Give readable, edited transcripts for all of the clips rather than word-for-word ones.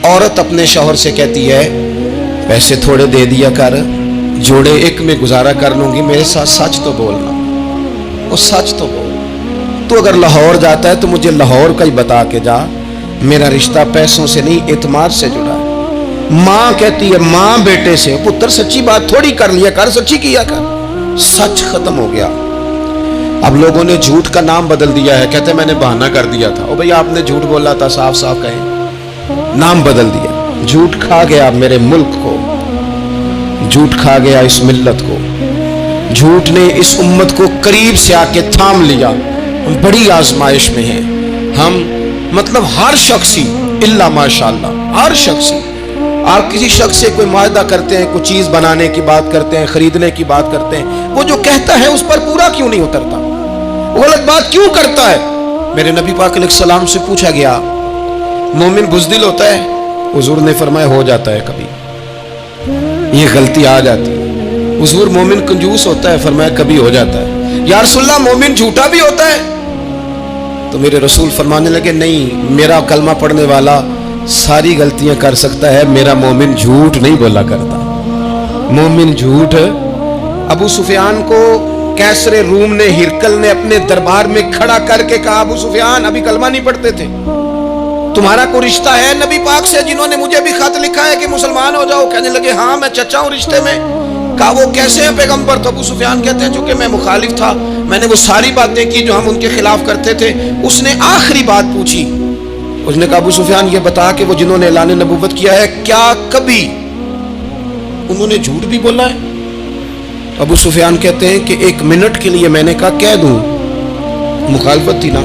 औरत अपने शौहर से कहती है पैसे थोड़े दे दिया कर, जोड़े एक में गुजारा कर लूंगी, मेरे साथ सच तो बोलना। वो सच तो बोल, तो अगर लाहौर जाता है तो मुझे लाहौर का ही बता के जा, मेरा रिश्ता पैसों से नहीं एतमाद से जुड़ा है। माँ कहती है माँ बेटे से, पुत्र सच्ची बात थोड़ी कर लिया कर, सच्ची किया कर। सच खत्म हो गया। अब लोगों ने झूठ का नाम बदल दिया है, कहते मैंने बहाना कर दिया था। ओ भाई आपने झूठ बोला था, साफ साफ कहे, नाम बदल दिया। झूठ खा गया मेरे मुल्क को, झूठ खा गया इस मिल्लत को, झूठ ने इस उम्मत को करीब से आके थाम लिया। हम बड़ी आजमाइश में हैं हम, मतलब हर शख्सी इल्ला माशाअल्लाह, हर शख्सी। आप किसी शख्स से कोई मायदा करते हैं, कोई चीज बनाने की बात करते हैं, खरीदने की बात करते हैं, वो जो कहता है उस पर पूरा क्यों नहीं उतरता, गलत बात क्यों करता है? मेरे नबी पाक अलैहिस्सलाम से पूछा गया मोमिन बुज़दिल होता है? हुजूर ने फरमाया हो जाता है, कभी ये गलती आ जाती है। हुजूर मोमिन कंजूस होता है? फरमाया कभी हो जाता है। या रसूलल्लाह मोमिन झूठा भी होता है? तो मेरे रसूल फरमाने लगे नहीं, मेरा कलमा पढ़ने वाला सारी गलतियां कर सकता है, मेरा मोमिन झूठ नहीं बोला करता। मोमिन झूठ। अबू सुफियान को कैसरे रूम ने, हिरकल ने अपने दरबार में खड़ा करके कहा, अबू सुफियान अभी कलमा नहीं पढ़ते थे, तुम्हारा कोई रिश्ता है नबी पाक से, जिन्होंने मुझे भी खत लिखा है कि मुसलमान हो जाओ? कहने लगे हाँ मैं चचा हूं रिश्ते में। कहा वो कैसे हैं पैगंबर? तो अबू सुफियान कहते हैं चूंकि मैं मुखालिफ था, मैंने वो सारी बातें की जो हम उनके खिलाफ करते थे। उसने आखिरी बात पूछी, उसने कहा अबू सुफियान ये बता कि वो जिन्होंने ऐलान नबूवत किया है क्या कभी उन्होंने झूठ भी बोला है? अबू सुफियान कहते हैं कि एक मिनट के लिए मैंने कहा कह दूं, मुखालफत थी ना,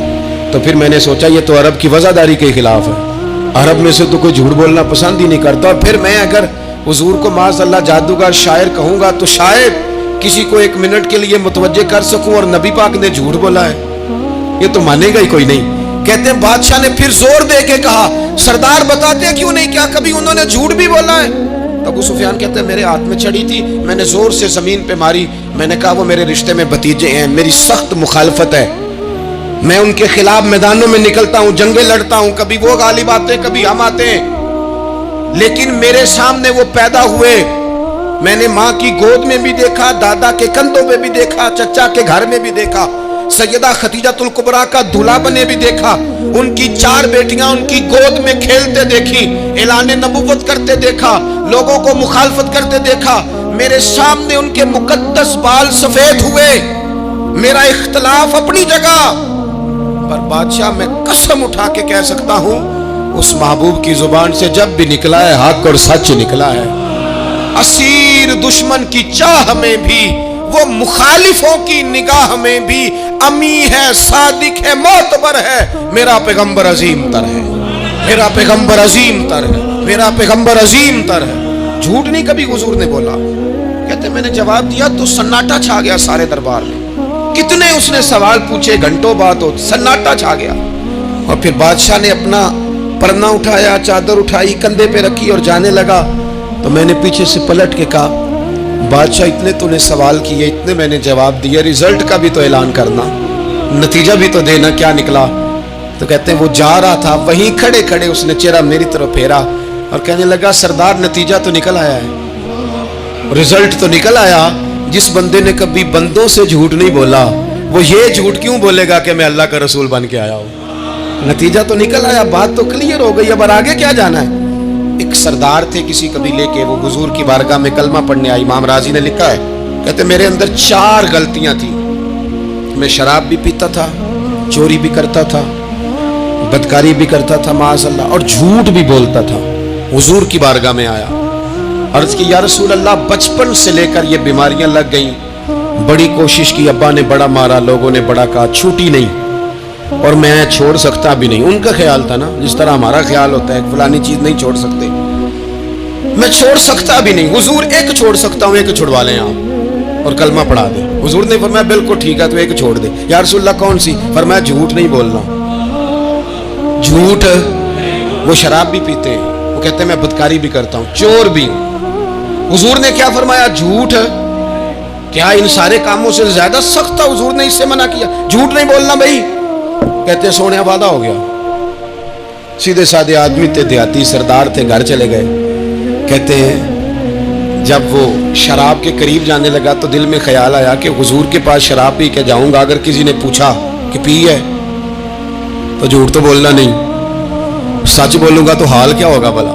तो फिर मैंने सोचा ये तो अरब की वज़ादारी के खिलाफ है, अरब में से तो कोई झूठ बोलना पसंद ही नहीं करता, और फिर मैं अगर हुजूर को माज़अल्लाह जादूगर शायर कहूंगा तो शायद किसी को एक मिनट के लिए मुतवज्जे कर सकूं, और नबी पाक ने झूठ बोला है, ये तो मानेगा ही कोई नहीं। कहते हैं बादशाह ने फिर जोर दे के कहा सरदार बताते क्यों नहीं, क्या कभी उन्होंने झूठ भी बोला है? अबू सुफियान कहते हैं मेरे हाथ में छड़ी थी, मैंने जोर से जमीन पे मारी, मैंने कहा वो मेरे रिश्ते में भतीजे हैं, मेरी सख्त मुखालफत है, मैं उनके खिलाफ मैदानों में निकलता हूं, जंगें लड़ता हूं, कभी वो गालिब आते हैं कभी हम आते हैं, लेकिन मेरे सामने वो पैदा हुए, मैंने माँ की गोद में भी देखा, दादा के कंधों में भी देखा, चचा के घर में भी देखा, सैयदा खदीजातुल कुबरा का दूल्हा बने भी देखा, उनकी 4 बेटियां उनकी गोद में खेलते देखी, ऐलान नबूवत करते देखा, लोगों को मुखालफत करते देखा, मेरे सामने उनके मुकद्दस बाल सफेद हुए, मेरा इख्तलाफ अपनी जगह, पर बादशाह मैं कसम उठा के कह सकता हूं उस महबूब की जुबान से जब भी निकला है हक और सच निकला है। असीर दुश्मन की चाह में भी, वो मुखालिफों की निगाह में भी अमी है, सादिक है, मोतबर है, मेरा पैगंबर अजीम तर है, मेरा पैगंबर अजीम तर है, मेरा पैगंबर अजीम तर है। झूठ नहीं कभी हुजूर ने बोला। कहते मैंने जवाब दिया तो सन्नाटा छा गया सारे दरबार में, कितने उसने सवाल पूछे, घंटों बात हो, सन्नाटा छा गया। और फिर बादशाह ने अपना परना उठाया, चादर उठाई, कंधे पे रखी और जाने लगा, तो मैंने पीछे से पलट के कहा बादशाह इतने तूने सवाल किए, इतने मैंने जवाब दिए, रिजल्ट का भी तो ऐलान करना, नतीजा भी तो देना, क्या निकला? तो कहते हैं वो जा रहा था, वहीं खड़े खड़े उसने चेहरा मेरी तरफ फेरा और कहने लगा सरदार नतीजा तो निकल आया है, रिजल्ट तो निकल आया। जिस बंदे ने कभी बंदों से झूठ नहीं बोला वो ये झूठ क्यों बोलेगा कि मैं अल्लाह का रसूल बन के आया हूं? नतीजा तो निकल आया, बात तो क्लियर हो गई, अब आगे क्या जाना है? एक सरदार थे किसी कबीले के, वो हुजूर की बारगाह में कलमा पढ़ने आए। इमाम राजी ने लिखा है, कहते मेरे अंदर 4 गलतियां थी, मैं शराब भी पीता था, चोरी भी करता था, बदकारी भी करता था माज़अल्लाह, और झूठ भी बोलता था। हुजूर की बारगाह में आया, अर्ज की या रसूल अल्लाह बचपन से लेकर ये बीमारियां लग गई, बड़ी कोशिश की, अब्बा ने बड़ा मारा, लोगों ने बड़ा कहा, छूटी नहीं, और मैं छोड़ सकता भी नहीं। उनका ख्याल था ना जिस तरह हमारा ख्याल होता है फलानी चीज नहीं छोड़ सकते, मैं छोड़ सकता भी नहीं। हुजूर एक छोड़ सकता हूं, एक छुड़वा लें आप और कलमा पढ़ा दे। हुजूर ने फरमाया बिल्कुल ठीक है, तो एक छोड़ दे। या रसूलल्लाह कौन सी? फरमाया झूठ नहीं बोलना। झूठ, वो शराब भी पीते हैं, वो कहते हैं मैं बदकारी भी करता हूं, चोर भी हूं। हुजूर ने क्या फरमाया? झूठ। क्या इन सारे कामों से ज्यादा सख्त था? हुजूर ने इससे मना किया, झूठ नहीं बोलना भाई। कहते सोने वादा हो गया, सीधे साधे आदमी थे, देहाती सरदार थे, घर चले गए। कहते हैं जब वो शराब के करीब जाने लगा तो दिल में ख्याल आया कि हुजूर के पास शराब पी के जाऊंगा, अगर किसी ने पूछा कि पी है तो झूठ तो बोलना नहीं, सच बोलूंगा तो हाल क्या होगा भला,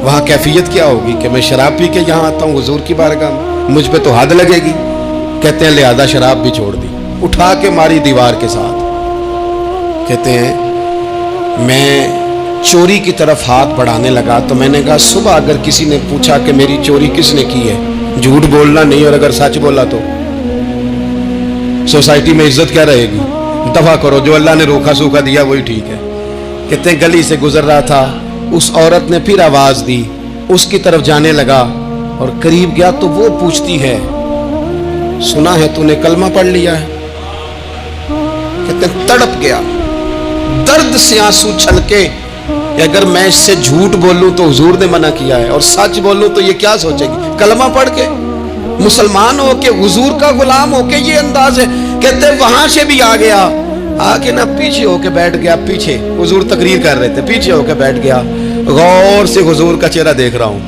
वहां कैफियत क्या होगी कि मैं शराब पी के यहाँ आता हूँ हुजूर की बारगाह में, मुझ पे तो हद लगेगी। कहते हैं लिहाजा शराब भी छोड़ दी, उठा के मारी दीवार के साथ। कहते हैं मैं चोरी की तरफ हाथ बढ़ाने लगा तो मैंने कहा सुबह अगर किसी ने पूछा कि मेरी चोरी किसने की है, झूठ बोलना नहीं, और अगर सच बोला तो सोसाइटी में इज्जत क्या रहेगी, दफा करो, जो अल्लाह ने रोका सूखा दिया वही ठीक है। कहते हैं गली से गुजर रहा था, उस औरत ने फिर आवाज दी, उसकी तरफ जाने लगा और करीब गया तो वो पूछती है सुना है तूने कलमा पढ़ लिया है। कहते हैं तड़प गया, दर्द से आंसू छलके, अगर मैं इससे झूठ बोलूं तो हुजूर ने मना किया है और सच बोलूं तो ये क्या सोचेगी, कलमा पढ़ के मुसलमान हो के हुजूर का गुलाम हो के ये अंदाज है। कहते वहां से भी आ गया, आके ना पीछे होके बैठ गया, पीछे हुजूर तकरीर कर रहे थे, पीछे होके बैठ गया, गौर से हुजूर का चेहरा देख रहा हूं,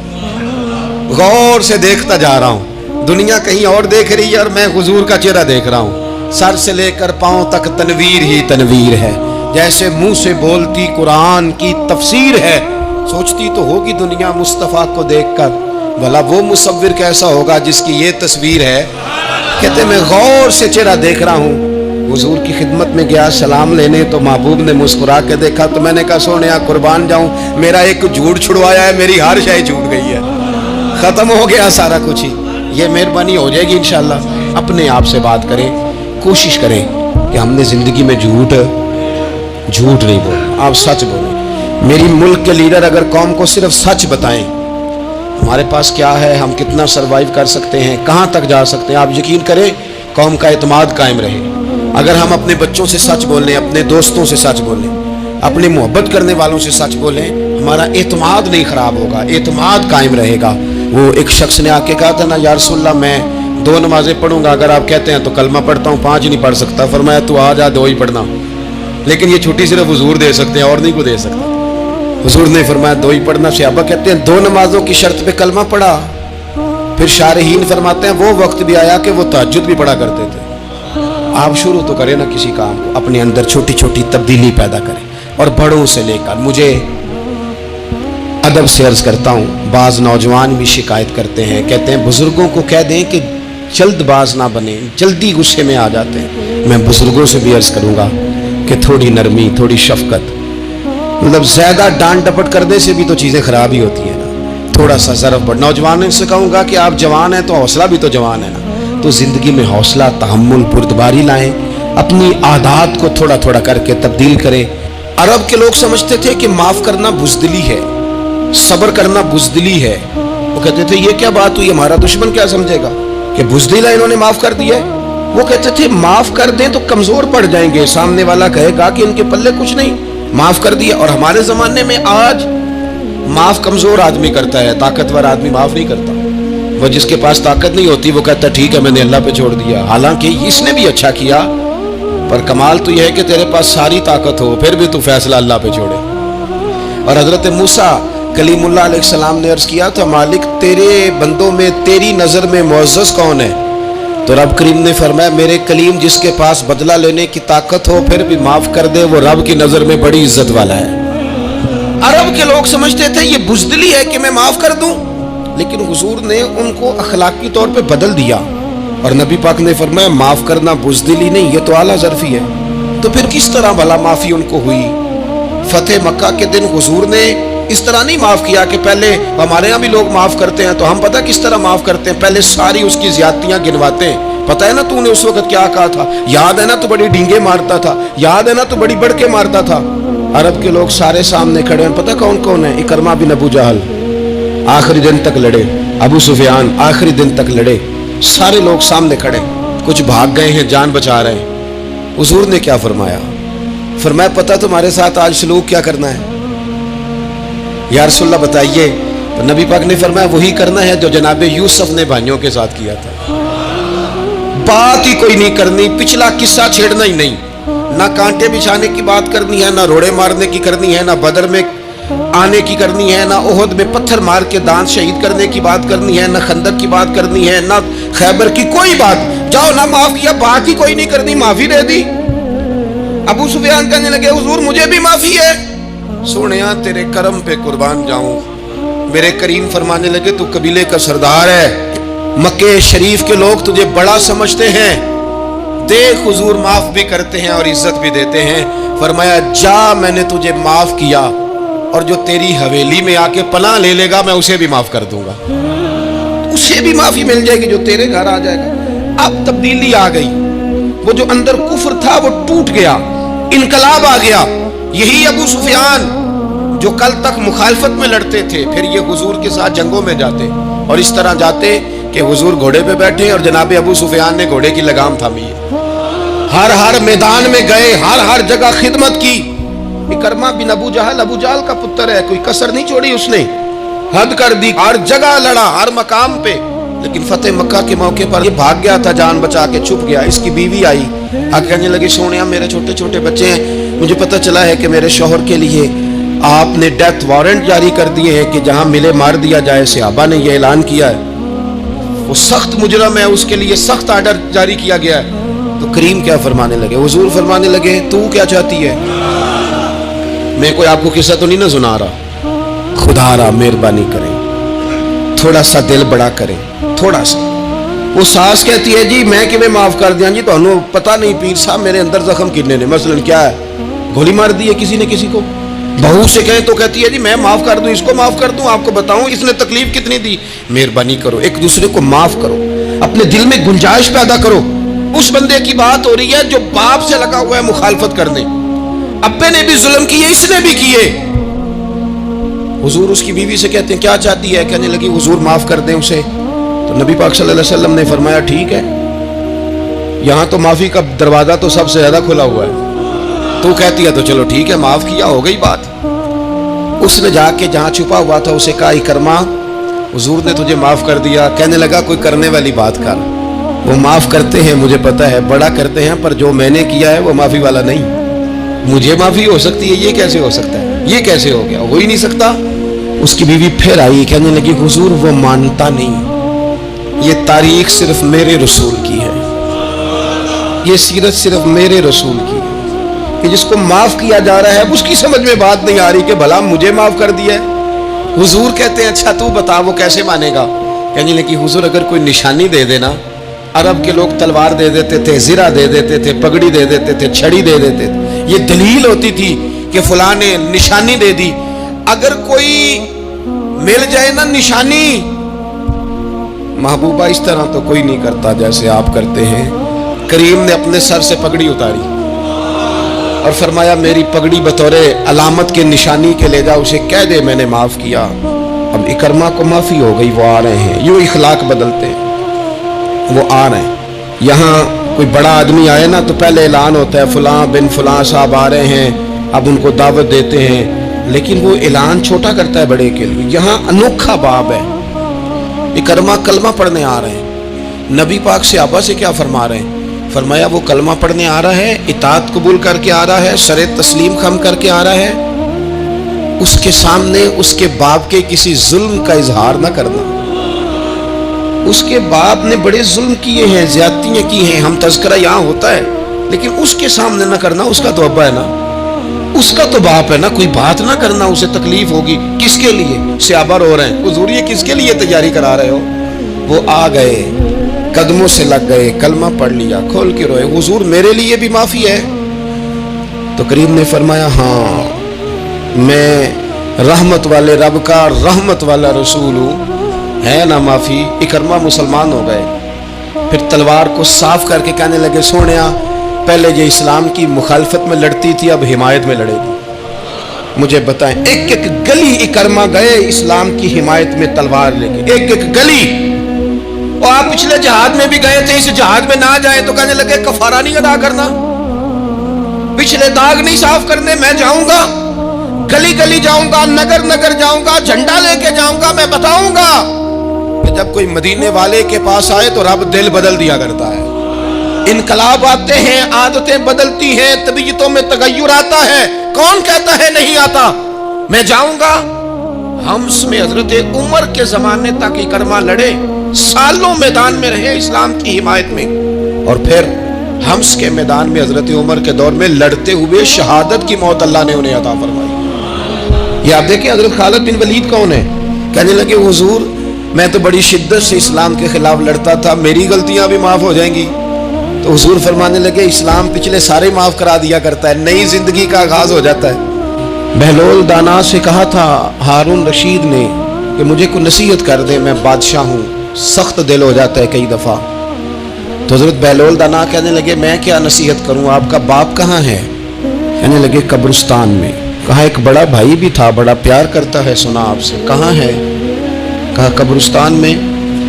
गौर से देखता जा रहा हूं, दुनिया कहीं और देख रही है और मैं हुजूर का चेहरा देख रहा हूं। सर से लेकर पांव तक तनवीर ही तनवीर है, जैसे मुंह से बोलती कुरान की तफसीर है। सोचती तो होगी दुनिया मुस्तफा को देखकर, भला वो मुसव्विर कैसा होगा जिसकी ये तस्वीर है। कहते मैं गौर से चेहरा देख रहा हूँ, हुजूर की खिदमत में गया सलाम लेने तो महबूब ने मुस्कुरा के देखा तो मैंने कहा सोनिया कुर्बान जाऊं, मेरा एक झूठ छुड़वाया है, मेरी हर शय छूट गई है, खत्म हो गया सारा कुछ ही, ये मेहरबानी हो जाएगी इंशाल्लाह। अपने आप से बात करें, कोशिश करें कि हमने जिंदगी में झूठ नहीं बोलना, आप सच बोलें। मेरी मुल्क के लीडर अगर कौम को सिर्फ सच बताएं, हमारे पास क्या है, हम कितना सरवाइव कर सकते हैं, कहाँ तक जा सकते हैं, आप यकीन करें कौम का एतमाद कायम रहे। अगर हम अपने बच्चों से सच बोलें, अपने दोस्तों से सच बोलें, अपने मोहब्बत करने वालों से सच बोलें, हमारा एतमाद नहीं खराब होगा, एतमाद कायम रहेगा। वो एक शख्स ने आके कहा था ना या रसूलल्लाह मैं 2 नमाजें पढ़ूंगा, अगर आप कहते हैं तो कलमा पढ़ता हूँ, 5 नहीं पढ़ सकता। फरमाया तू आ जा 2 ही पढ़ना, लेकिन ये छुट्टी सिर्फ हुजूर दे सकते हैं और नहीं को दे सकता। हुजूर ने फरमाया 2 ही पढ़ना। सहाबा कहते हैं 2 नमाजों की शर्त पे कलमा पढ़ा। फिर शारहीन फरमाते हैं वो वक्त भी आया कि वो तहज्जुद भी पढ़ा करते थे। आप शुरू तो करें ना किसी काम को, अपने अंदर छोटी छोटी तब्दीली पैदा करें, और बड़ों से लेकर, मुझे अदब से अर्ज करता हूँ, बाज नौजवान भी शिकायत करते हैं, कहते हैं बुजुर्गों को कह दें कि जल्दबाज ना बने, जल्दी गुस्से में आ जाते हैं। मैं बुजुर्गों से भी अर्ज करूंगा कि थोड़ी नरमी, थोड़ी शफकत, मतलब ज्यादा डांट डपट करने से भी तो चीजें खराब ही होती है ना, थोड़ा सा ज़रफ़ बढ़। नौजवानों से कहूंगा कि आप जवान हैं तो हौसला भी तो जवान है ना, तो जिंदगी में हौसला, तहम्मुल, बुर्दबारी लाएं, अपनी आदत को थोड़ा थोड़ा करके तब्दील करें। अरब के लोग समझते थे कि माफ करना बुज़दिली है, सब्र करना बुज़दिली है। वो कहते थे ये क्या बात हुई, हमारा दुश्मन क्या समझेगा कि बुज़दिल है, इन्होंने माफ कर दिया है। वो कहते थे माफ कर दें तो कमजोर पड़ जाएंगे, सामने वाला कहेगा कि इनके पल्ले कुछ नहीं, माफ कर दिया। और हमारे जमाने में आज माफ कमजोर आदमी करता है, ताकतवर आदमी माफ नहीं करता। वो जिसके पास ताकत नहीं होती वो कहता ठीक है मैंने अल्लाह पे छोड़ दिया, हालांकि इसने भी अच्छा किया, पर कमाल तो यह है कि तेरे पास सारी ताकत हो फिर भी तू फैसला अल्लाह पे छोड़े। और हजरत मूसा कलीमुल्लाह अलैहिस्सलाम ने अर्ज किया था मालिक तेरे बंदों में तेरी नजर में मुअज़्ज़ज़ कौन है, तो रब करीम ने फरमाया मेरे कलीम जिसके पास बदला लेने की ताकत हो फिर भी माफ कर दे, वो रब की नजर में बड़ी इज्जत वाला है। अरब के लोग समझते थे ये बुज़दिली है कि मैं माफ कर दूं, लेकिन हुजूर ने उनको अखलाकी तौर पे बदल दिया और नबी पाक ने फरमाया माफ करना बुज़दिली नहीं, ये तो आला ज़र्फ़ी है। तो फिर किस तरह भला माफी उनको हुई? फतेह मक्का के दिन हुजूर ने इस तरह नहीं माफ किया कि पहले हमारे यहाँ भी लोग माफ करते हैं तो हम पता किस तरह माफ करते हैं, पहले सारी उसकी ज्यादतियां गिनवाते हैं। पता है ना तूने उस वक्त क्या कहा था, याद है ना तू बड़ी डींगे मारता था, याद है ना तू बड़ी बढ़ के मारता था। अरब के लोग सारे सामने खड़े हैं, पता कौन कौन है? इकरमा बिन अबू जहल आखिरी दिन तक लड़े, अबू सुफियान आखिरी दिन तक लड़े, सारे लोग सामने खड़े, कुछ भाग गए हैं जान बचा रहे हैं। हुजूर ने क्या फरमाया? फरमाया पता तुम्हारे साथ आज सलूक क्या करना है या रसूलल्लाह बताइए? तो नबी पाक ने फरमाया वही करना है जो जनाबे यूसुफ ने भाइयों के साथ किया था। बात ही कोई नहीं करनी, पिछला किस्सा छेड़ना ही नहीं, ना कांटे बिछाने की बात करनी है, ना रोड़े मारने की करनी है, ना बदर में आने की करनी है, ना ओहद में पत्थर मार के दांत शहीद करने की बात करनी है, ना खंदक की बात करनी है, ना खैबर की कोई बात। जाओ ना माफ किया, बात ही कोई नहीं करनी, माफी दे दी। अबू सुफियान कहने लगे हुजूर मुझे भी माफी है। सोनिया तेरे करम पे कुर्बान जाऊं। मेरे करीम फरमाने लगे तू कबीले का सरदार है, मक्के शरीफ के लोग तुझे बड़ा समझते हैं, देख हुजूर माफ भी करते हैं और इज्जत भी देते हैं। फरमाया जा मैंने तुझे माफ किया, और जो तेरी हवेली में आके पनाह ले लेगा मैं उसे भी माफ कर दूंगा, उसे भी माफी मिल जाएगी जो तेरे घर आ जाएगा। अब तब्दीली आ गई, वो जो अंदर कुफ्र था वो टूट गया, इनकलाब आ गया। यही अबू सुफियान जो कल तक मुखालफत में लड़ते थे, फिर ये हुजूर के साथ जंगों में जाते, और इस तरह जाते कि हुजूर घोड़े पे बैठे और जनाब अबू सुफियान ने घोड़े की लगाम थामी है। हर मैदान में गए, हर जगह खिदमत की। इकरमा बिन अबू जहल का पुत्र है, कोई कसर नहीं छोड़ी उसने, हद कर दी, हर जगह लड़ा, हर मकाम पे। लेकिन फतेह मक्का के मौके पर ये भाग गया था, जान बचा के छुप गया। इसकी बीवी आई, आगे कहने लगी सोनिया मेरे छोटे छोटे बच्चे हैं, मुझे पता चला है कि मेरे शौहर के लिए आपने डेथ वारंट जारी कर दिए हैं कि जहां मिले मार दिया जाए। सहाबा ने यह ऐलान किया है, वो सख्त मुजरम है, उसके लिए सख्त आर्डर जारी किया गया है। तो करीम क्या फरमाने लगे, हुजूर फरमाने लगे तू क्या चाहती है? मैं कोई आपको किस्सा तो नहीं ना सुना रहा, खुदारा मेहरबानी करें, थोड़ा सा दिल बड़ा करें, थोड़ा सा। वो सास कहती है जी मैं किवें माफ कर दिया जी, तो पता नहीं पीर साहब मेरे अंदर जख्म कितने ने, मसलन क्या है, गोली मार दी है किसी ने किसी को। बहू से कहें तो कहती है जी मैं माफ कर दूं, इसको माफ कर दूं, आपको बताऊं इसने तकलीफ कितनी दी। मेहरबानी करो, एक दूसरे को माफ करो, अपने दिल में गुंजाइश पैदा करो। उस बंदे की बात हो रही है जो बाप से लगा हुआ है मुखालफत करने, अब्बे ने भी जुल्म किए, इसने भी किए। हुजूर उसकी बीवी से कहते हैं क्या चाहती है? कहने लगी हुजूर माफ कर दें उसे। तो नबी पाक सल्लल्लाहु अलैहि वसल्लम ने फरमाया ठीक है, यहां तो माफी का दरवाजा तो सबसे ज्यादा खुला हुआ है। तो कहती है तो चलो ठीक है, माफ किया, हो गई बात। उसने जाके जहां छुपा हुआ था उसे कहा इकरमा हुजूर ने तुझे माफ कर दिया। कहने लगा कोई करने वाली बात कर, वो माफ करते हैं मुझे पता है, बड़ा करते हैं, पर जो मैंने किया है वो माफी वाला नहीं। मुझे माफी हो सकती है, ये कैसे हो सकता है, ये कैसे हो गया, हो ही नहीं सकता। उसकी बीवी फिर आई, कहने लगी हुजूर वो मानता नहीं, ये तारीख सिर्फ मेरे रसूल की है, ये सीरत सिर्फ मेरे रसूल की है, कि जिसको माफ किया जा रहा है उसकी समझ में बात नहीं आ रही कि भला मुझे माफ कर दिया है। हुजूर कहते हैं अच्छा तू बता वो कैसे मानेगा? कहने लगी हुजूर अगर कोई निशानी दे देना, अरब के लोग तलवार दे देते थे, जिरा दे देते थे, पगड़ी दे देते थे, छड़ी दे देते थे, ये दलील होती थी कि फलां ने निशानी दे दी। अगर कोई मिल जाए ना निशानी, महबूबा इस तरह तो कोई नहीं करता जैसे आप करते हैं। करीम ने अपने सर से पगड़ी उतारी और फरमाया मेरी पगड़ी बतौरे अलामत के निशानी के ले जा, उसे कह दे मैंने माफ किया। अब इकरमा को माफी हो गई, वो आ रहे हैं, यूं इखलाक बदलते हैं, वो आ रहे हैं। यहाँ कोई बड़ा आदमी आए ना तो पहले ऐलान होता है फलां बिन फलां साहब आ रहे हैं, अब उनको दावत देते हैं, लेकिन वो ऐलान छोटा करता है बड़े के लिए। यहाँ अनोखा बाब है, इकरमा कलमा पढ़ने आ रहे हैं। नबी पाक से आबा से क्या फरमा रहे हैं? फरमाया वो कलमा पढ़ने आ रहा है, इताअत कबूल करके आ रहा है, सरे तस्लीम खम करके आ रहा है, उसके सामने उसके बाप के किसी जुल्म का इजहार ना करना। उसके बाप ने बड़े जुल्म किए हैं, ज्यादतियां की हैं, हम तज़किरा यहाँ होता है, लेकिन उसके सामने ना करना, उसका तो अब्बा है ना, उसका तो बाप है ना, कोई बात ना करना, उसे तकलीफ होगी। किसके लिए? सहाबा रो रहे हैं, हुजूर ये किसके लिए तैयारी करा रहे हो? वो आ गए, कदमों से लग गए, कलमा पढ़ लिया, खोल के रोए, हुजूर मेरे लिए भी माफी है? तो करीम ने फरमाया हाँ, मैं रहमत वाले रब का रहमत वाला रसूल हूँ, है ना माफी। इकरमा मुसलमान हो गए। फिर तलवार को साफ करके कहने लगे सोनिया पहले ये इस्लाम की मुखालफत में लड़ती थी, अब हिमायत में लड़ेगी। मुझे बताएं, एक एक गली इकरमा गए इस्लाम की हिमायत में तलवार लेके, एक एक गली। और आप पिछले जहाद में भी गए थे, इस जहाद में ना जाए तो कहने लगे कफारा नहीं अदा करना, पिछले दाग नहीं साफ करने, मैं जाऊंगा, गली गली जाऊंगा, नगर नगर जाऊंगा, झंडा लेके जाऊंगा, मैं बताऊंगा। जब कोई मदीने वाले के पास आए तो रब दिल बदल दिया करता है। انقلاب آتے ہیں، عادتیں بدلتی ہیں، طبیعتوں میں تغیر آتا ہے، کون کہتا ہے نہیں آتا؟ میں جاؤں گا حمص میں حضرت عمر کے زمانے تک اکرمہ لڑے، سالوں میدان میں رہے اسلام کی حمایت میں، اور پھر حمص کے میدان میں حضرت عمر کے دور میں لڑتے ہوئے شہادت کی موت اللہ نے انہیں عطا فرمائی۔ یہ آپ دیکھیں حضرت خالد بن ولید کون ہے؟ کہنے لگے حضور میں تو بڑی شدت سے اسلام کے خلاف لڑتا تھا، میری غلطیاں بھی معاف ہو جائیں گی؟ تو حضور فرمانے لگے اسلام پچھلے سارے معاف کرا دیا کرتا ہے، نئی زندگی کا آغاز ہو جاتا ہے۔ بہلول دانا سے کہا تھا ہارون رشید نے کہ مجھے کوئی نصیحت کر دے، میں بادشاہ ہوں، سخت دل ہو جاتا ہے کئی دفعہ۔ تو حضرت بہلول دانا کہنے لگے میں کیا نصیحت کروں، آپ کا باپ کہاں ہے؟ کہنے لگے قبرستان میں۔ کہا ایک بڑا بھائی بھی تھا، بڑا پیار کرتا ہے، سنا آپ سے، کہاں ہے؟ کہا قبرستان میں۔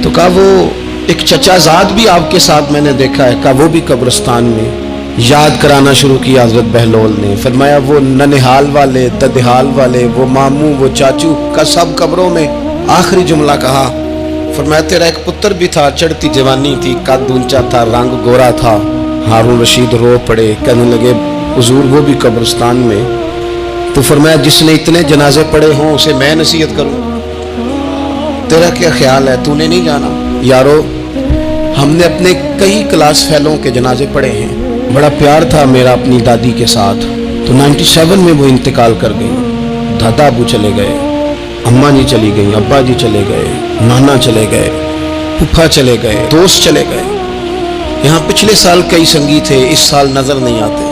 تو کہا وہ ایک چچا زاد بھی آپ کے ساتھ میں نے دیکھا ہے، کہا وہ بھی قبرستان میں۔ یاد کرانا شروع کیا حضرت بہلول نے، فرمایا وہ ننہال والے، ددہال والے، وہ ماموں، وہ چاچو کا سب قبروں میں۔ آخری جملہ کہا، فرمایا تیرا ایک پتر بھی تھا، چڑھتی جوانی تھی، قد اونچا تھا، رنگ گورا تھا۔ ہارون رشید رو پڑے، کہنے لگے حضور وہ بھی قبرستان میں۔ تو فرمایا جس نے اتنے جنازے پڑے ہوں اسے میں نصیحت کروں؟ تیرا کیا خیال ہے، تو نے نہیں جانا؟ یارو ہم نے اپنے کئی کلاس فیلوں کے جنازے پڑھے ہیں، بڑا پیار تھا میرا اپنی دادی کے ساتھ، تو 97 میں وہ انتقال کر گئی، دادا ابو چلے گئے، اماں جی چلی گئی، ابا جی چلے گئے، نانا چلے گئے، پھپھا چلے گئے، دوست چلے گئے۔ یہاں پچھلے سال کئی سنگی تھے، اس سال نظر نہیں آتے،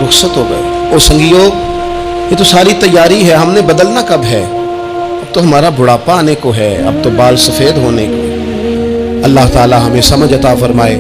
رخصت ہو گئے۔ او سنگیو یہ تو ساری تیاری ہے، ہم نے بدلنا کب ہے؟ اب تو ہمارا بڑھاپا آنے کو ہے، اب تو بال سفید ہونے کو۔ اللہ تعالی ہمیں سمجھ عطا فرمائے۔